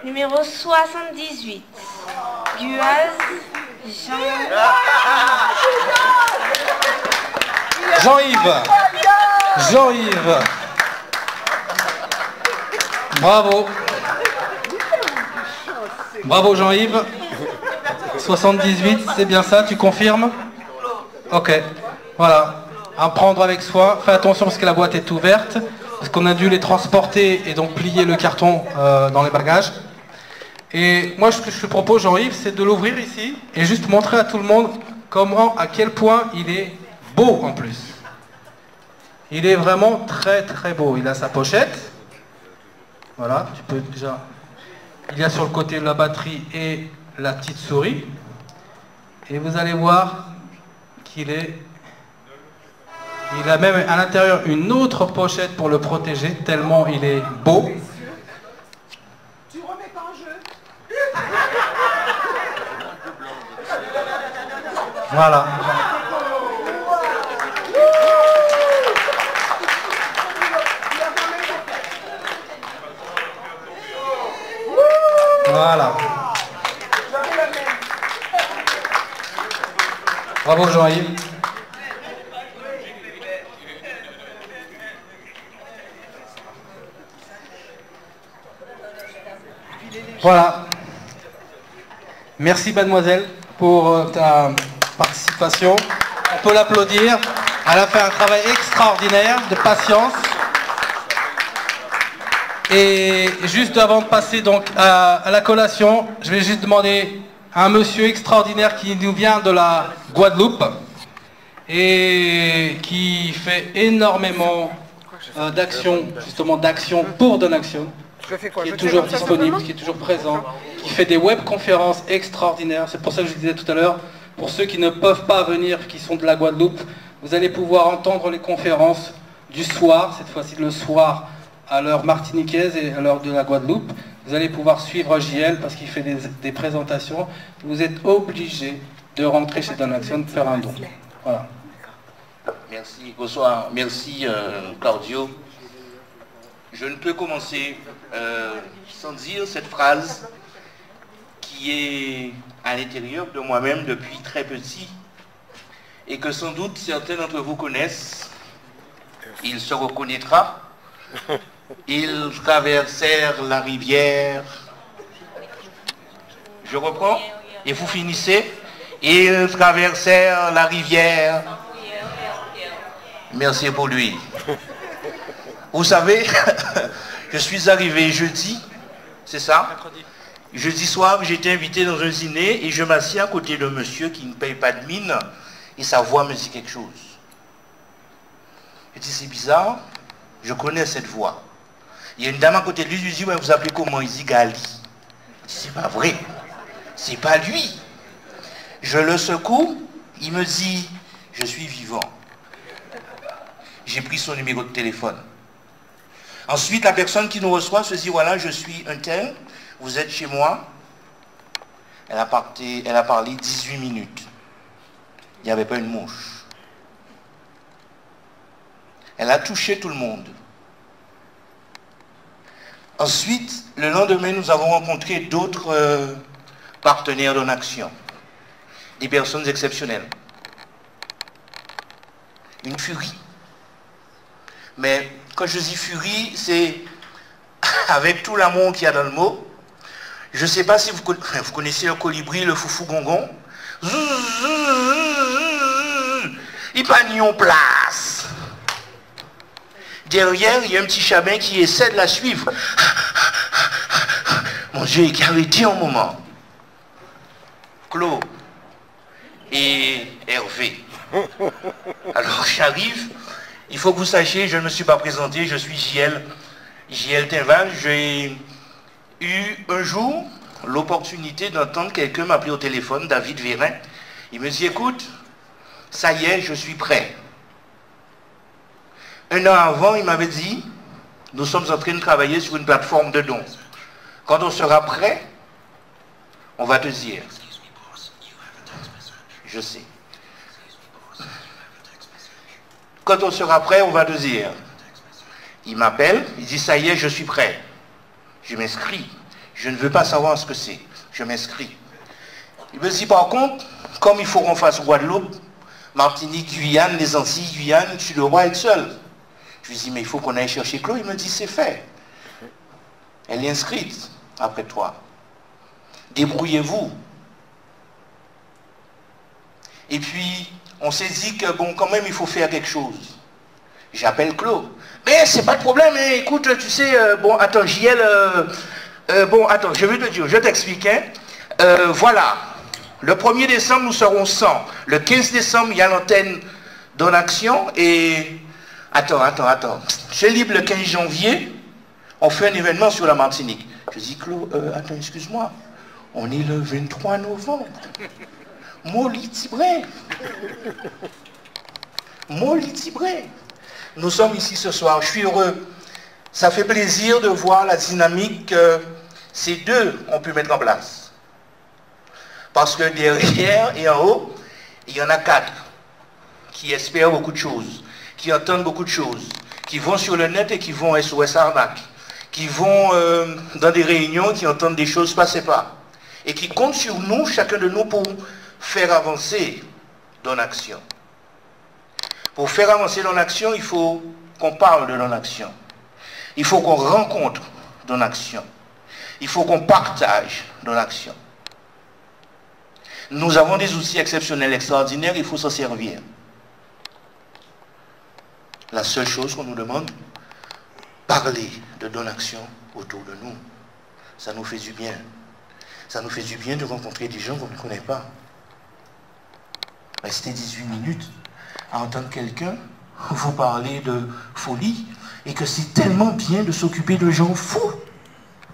Numéro 78. Guaz Jean-Yves. Jean-Yves. Bravo. Bravo Jean-Yves. 78, c'est bien ça, tu confirmes? Ok, voilà. À prendre avec soi. Fais attention parce que la boîte est ouverte. Parce qu'on a dû les transporter et donc plier le carton dans les bagages. Et moi, ce que je te propose, Jean-Yves, c'est de l'ouvrir ici et juste montrer à tout le monde comment, à quel point il est beau en plus. Il est vraiment très très beau. Il a sa pochette. Voilà, tu peux déjà... Il y a sur le côté la batterie et la petite souris. Et vous allez voir qu'il est... Il a même à l'intérieur une autre pochette pour le protéger, tellement il est beau. Tu remets pas en jeu. Voilà. Voilà. Bravo Jean-Yves. Voilà. Merci mademoiselle pour ta participation. On peut l'applaudir. Elle a fait un travail extraordinaire de patience. Et juste avant de passer donc à la collation, je vais juste demander à un monsieur extraordinaire qui nous vient de la Guadeloupe et qui fait énormément d'actions, justement d'actions pour Donaction, qui est toujours disponible, qui est toujours présent, qui fait des webconférences extraordinaires. C'est pour ça que je disais tout à l'heure, pour ceux qui ne peuvent pas venir, qui sont de la Guadeloupe, vous allez pouvoir entendre les conférences du soir, cette fois-ci le soir, à l'heure martiniquaise et à l'heure de la Guadeloupe. Vous allez pouvoir suivre JL parce qu'il fait des présentations. Vous êtes obligé de rentrer chez Donaction, de faire un don. Voilà. Merci, bonsoir. Merci Claudio. Je ne peux commencer sans dire cette phrase qui est à l'intérieur de moi-même depuis très petit et que sans doute certains d'entre vous connaissent. Il se reconnaîtra. Ils traversèrent la rivière. Je reprends. Et vous finissez. Ils traversèrent la rivière. Merci pour lui. Vous savez, je suis arrivé jeudi, c'est ça? Jeudi soir, j'étais invité dans un dîner et je m'assieds à côté d'un monsieur qui ne paye pas de mine et sa voix me dit quelque chose. Je dis, c'est bizarre, je connais cette voix. Il y a une dame à côté de lui, je lui dis, ouais, vous appelez comment? Il dit Gali. C'est pas vrai, c'est pas lui. Je le secoue, il me dit, je suis vivant. J'ai pris son numéro de téléphone. Ensuite, la personne qui nous reçoit se dit, voilà, je suis un tel, vous êtes chez moi. Elle a parlé 18 minutes. Il n'y avait pas une mouche. Elle a touché tout le monde. Ensuite, le lendemain, nous avons rencontré d'autres partenaires en action. Des personnes exceptionnelles. Une furie. Mais quand je dis furie, c'est avec tout l'amour qu'il y a dans le mot. Je ne sais pas si vous connaissez le colibri, le foufou gongon. Il pas ni en place. Derrière, il y a un petit chabin qui essaie de la suivre. Mon Dieu, qui avait dit un moment. Claude et Hervé. Alors j'arrive, il faut que vous sachiez, je ne me suis pas présenté, je suis JL Tinval. J'ai eu un jour l'opportunité d'entendre quelqu'un m'appeler au téléphone, David Vérin. Il me dit, écoute, ça y est, je suis prêt. Un an avant, il m'avait dit, nous sommes en train de travailler sur une plateforme de dons. Quand on sera prêt, on va te dire. Je sais. Quand on sera prêt, on va te dire. Il m'appelle, il dit, ça y est, je suis prêt. Je m'inscris. Je ne veux pas savoir ce que c'est. Je m'inscris. Il me dit, par contre, comme il faut qu'on fasse Guadeloupe, Martinique, Guyane, les Antilles, Guyane, tu devras être seul. Je lui dis, mais il faut qu'on aille chercher Claude. Il me dit, c'est fait. Elle est inscrite après toi. Débrouillez-vous. Et puis, on s'est dit que, bon, quand même, il faut faire quelque chose. J'appelle Claude. Mais c'est pas de problème, hein. Écoute, tu sais, bon, attends, JL, bon, attends, je vais te dire, je t'explique, hein. Voilà, le 1er décembre, nous serons 100. Le 15 décembre, il y a l'antenne Donne Action, et... Attends. C'est libre le 15 janvier, on fait un événement sur la Martinique. Je dis, Claude, attends, excuse-moi, on est le 23 novembre. Molly Tibré. Nous sommes ici ce soir, je suis heureux. Ça fait plaisir de voir la dynamique que ces deux ont pu mettre en place. Parce que derrière et en haut, il y en a 4 qui espèrent beaucoup de choses, qui entendent beaucoup de choses, qui vont sur le net et qui vont SOS Arnaque, qui vont dans des réunions, qui entendent des choses passer pas, et qui comptent sur nous, chacun de nous, pour faire avancer Donne Action. Pour faire avancer Donne Action, il faut qu'on parle de Donne Action. Il faut qu'on rencontre Donne Action. Il faut qu'on partage Donne Action. Nous avons des outils exceptionnels, extraordinaires, il faut s'en servir. La seule chose qu'on nous demande, parler de Donne Action autour de nous. Ça nous fait du bien. Ça nous fait du bien de rencontrer des gens qu'on ne connaît pas. Rester 18 minutes à entendre quelqu'un vous parler de folie et que c'est tellement bien de s'occuper de gens fous.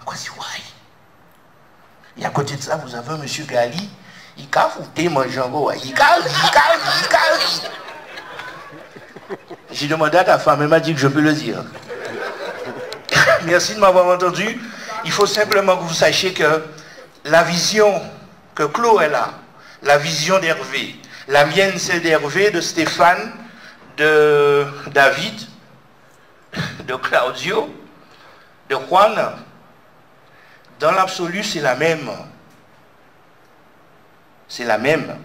Quoi, c'est vrai. Et à côté de ça, vous avez un monsieur Gali, il a fouté mon jango. Il cale. J'ai demandé à ta femme, elle m'a dit que je peux le dire. Merci de m'avoir entendu. Il faut simplement que vous sachiez que la vision que Claude est là, la vision d'Hervé, la mienne c'est d'Hervé, de Stéphane, de David, de Claudio, de Juan, dans l'absolu c'est la même. C'est la même.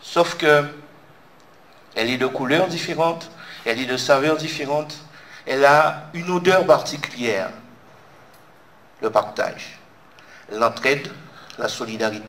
Sauf que elle est de couleurs différentes, elle est de saveurs différentes, elle a une odeur particulière. Le partage, l'entraide, la solidarité.